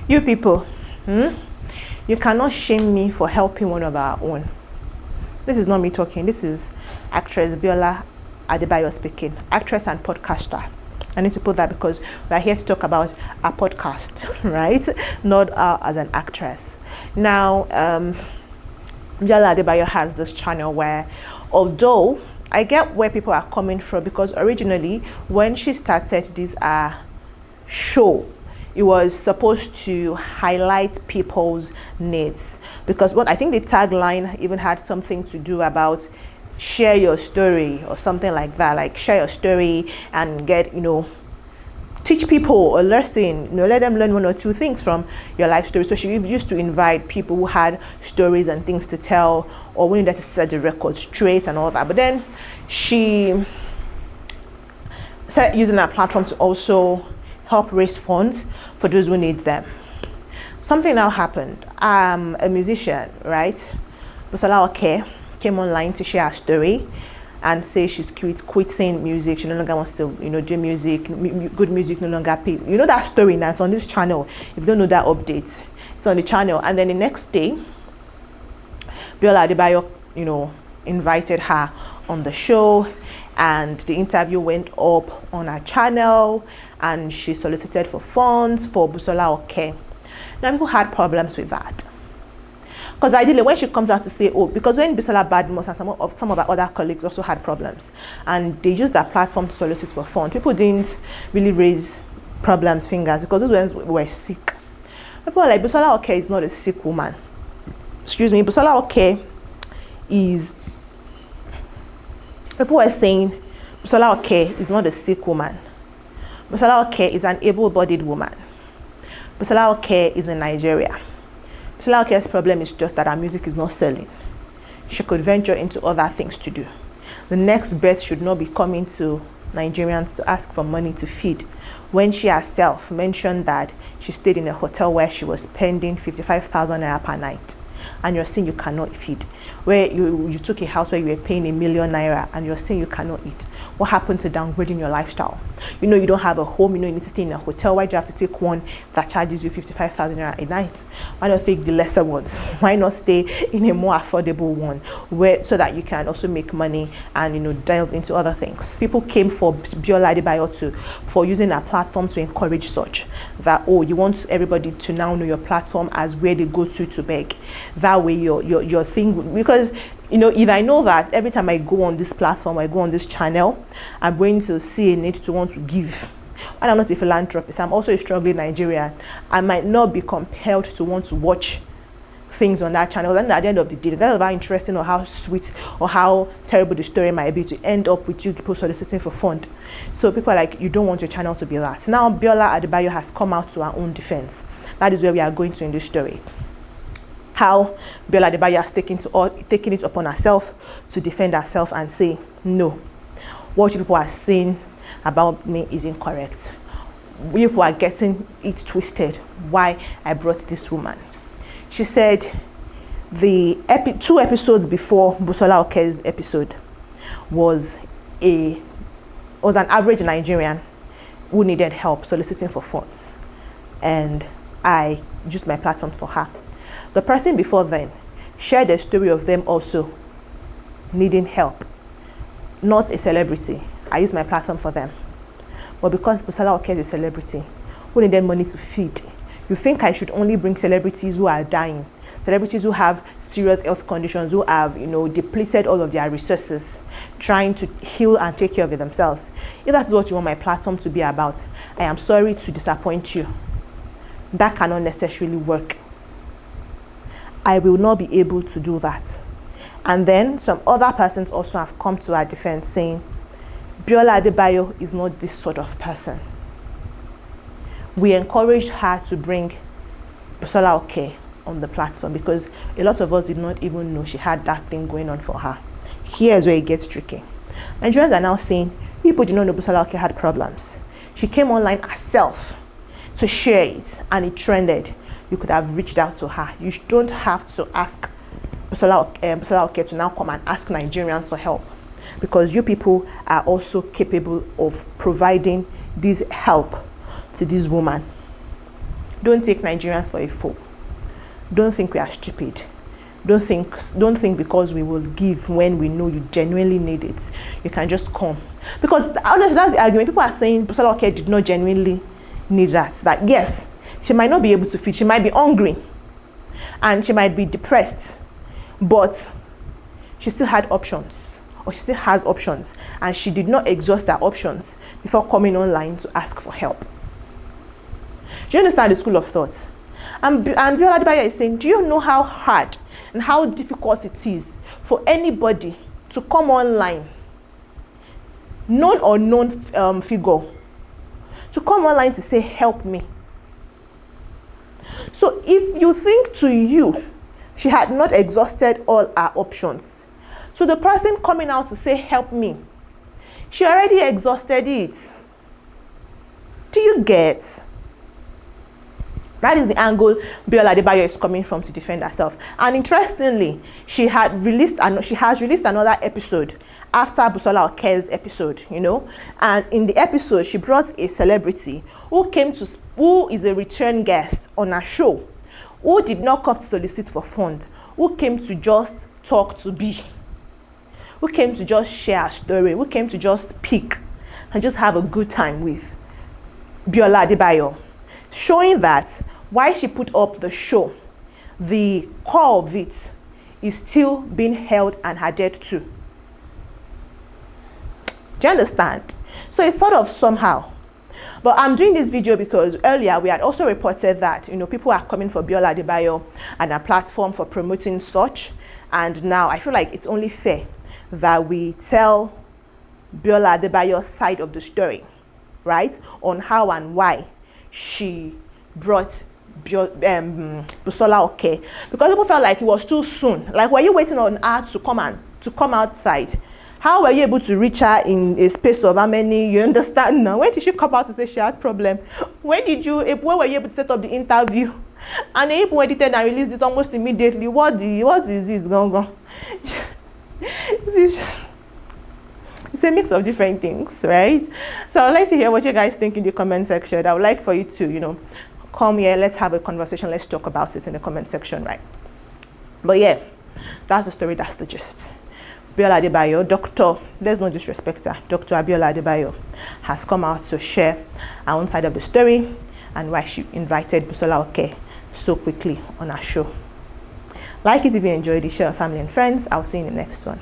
You people, you cannot shame me for helping one of our own. This is not me talking. This is actress Biola Bayo speaking, actress and podcaster. I need to put that because we're here to talk about a podcast, right? Not as an actress. Now, Biola Bayo has this channel where, although I get where people are coming from, because originally when she started this show, it was supposed to highlight people's needs, because what I think the tagline even had something to do about share your story or something like that, like share your story and get, teach people a lesson, let them learn one or two things from your life story. So she used to invite people who had stories and things to tell, or wanted to set the record straight and all that. But then she started using that platform to also help raise funds for those who need them. Something now happened. A musician, right? Bola Adio came online to share her story and say she's quitting music. She no longer wants to, do music. Good music no longer pays. You know that story now. It's on this channel. If you don't know that update, it's on the channel. And then the next day, Biola Bayo, invited her on the show, and the interview went up on her channel, and she solicited for funds for Bola Adio. Now people had problems with that. Because ideally, when she comes out to say, because when Biola Badmus and some of our other colleagues also had problems, and they used that platform to solicit for funds, people didn't really raise fingers, because those ones were sick. People were like, Bola Adio is not a sick woman. Excuse me, Bola Adio is. People were saying Bola Adio is not a sick woman. Bola Adio is an able-bodied woman. Bola Adio is in Nigeria. Bola Adio's problem is just that her music is not selling. She could venture into other things to do. The next bet should not be coming to Nigerians to ask for money to feed, when she herself mentioned that she stayed in a hotel where she was spending 55,000 naira per night. And you're saying you cannot feed, where you took a house where you were paying 1 million naira, and you're saying you cannot eat. What happened to downgrading your lifestyle? You don't have a home, you need to stay in a hotel. Why do you have to take one that charges you 55,000 naira a night? Why not take the lesser ones? Why not stay in a more affordable one, so that you can also make money and delve into other things? People came for Biola Bayo for using a platform to encourage such that, you want everybody to now know your platform as where they go to beg. That way your thing, because if I know that every time I go on this platform, I go on this channel, I'm going to see a need to want to give. And I'm not a philanthropist, I'm also a struggling Nigerian. I might not be compelled to want to watch things on that channel, and at the end of the day, regardless of how interesting or how sweet or how terrible the story might be, to end up with you people soliciting for fund. So people are like, you don't want your channel to be that. Now Biola Bayo has come out to her own defense. That is where we are going to in this story. How Biola Bayo has taken it upon herself to defend herself and say, no, what you people are saying about me is incorrect. You people are getting it twisted. Why I brought this woman. She said the 2 episodes before Bola Adio's episode was an average Nigerian who needed help soliciting for funds, and I used my platform for her. The person before then shared a story of them also needing help. Not a celebrity. I used my platform for them. But because Bola Adio is a celebrity who needed money to feed, you think I should only bring celebrities who are dying, celebrities who have serious health conditions, who have, depleted all of their resources, trying to heal and take care of it themselves. If that's what you want my platform to be about, I am sorry to disappoint you. That cannot necessarily work. I will not be able to do that. And then some other persons also have come to our defense saying, Biola Bayo is not this sort of person. We encouraged her to bring Bola Adio on the platform because a lot of us did not even know she had that thing going on for her. Here's where it gets tricky. Nigerians are now saying, people did not know Bola Adio had problems. She came online herself to share it, and it trended. You could have reached out to her. You don't have to ask Bola Adio to now come and ask Nigerians for help, because you people are also capable of providing this help to this woman. Don't take Nigerians for a fool. Don't think we are stupid. Don't think because we will give when we know you genuinely need it, you can just come. Because honestly, that's the argument. People are saying Bola Adio did not genuinely need that. That yes, she might not be able to feed, she might be hungry, and she might be depressed, but she still had options, or she still has options, and she did not exhaust her options before coming online to ask for help. Do you understand the school of thought? And Biola Bayo is saying, do you know how hard and how difficult it is for anybody to come online, known or unknown figure, to come online to say, help me? So if you think to you, she had not exhausted all her options, to the person coming out to say, help me, she already exhausted it. Do you get? That is the angle Biola Bayo is coming from to defend herself. And interestingly, she has released another episode after Bola Adio's episode, you know. And in the episode, she brought a celebrity who is a return guest on her show, who did not come to solicit for funds, who came to just talk to B, who came to just share a story, who came to just speak and just have a good time with Biola Bayo, showing that why she put up the show, the core of it is still being held and adhered to. Do you understand? So it's sort of somehow. But I'm doing this video because earlier we had also reported that, you know, people are coming for Biola Bayo and a platform for promoting such. And now I feel like it's only fair that we tell Biola Bayo's side of the story, right? On how and why she brought Bola Adio, because people felt like it was too soon. Like, were you waiting on her to come outside? How were you able to reach her in a space of how many? You understand now? When did she come out to say she had problem? When were you able to set up the interview? And they even edited and released it almost immediately. What is this going on? It's a mix of different things, right? So I'd like to hear what you guys think in the comment section. I would like for you to, you know, come here, let's have a conversation, let's talk about it in the comment section, right? But yeah, that's the story, that's the gist. Biola Bayo, Dr. There's no disrespect her, Dr. Biola Bayo has come out to share her own side of the story and why she invited Bola Adio so quickly on her show. Like it if you enjoyed it, share with family and friends. I'll see you in the next one.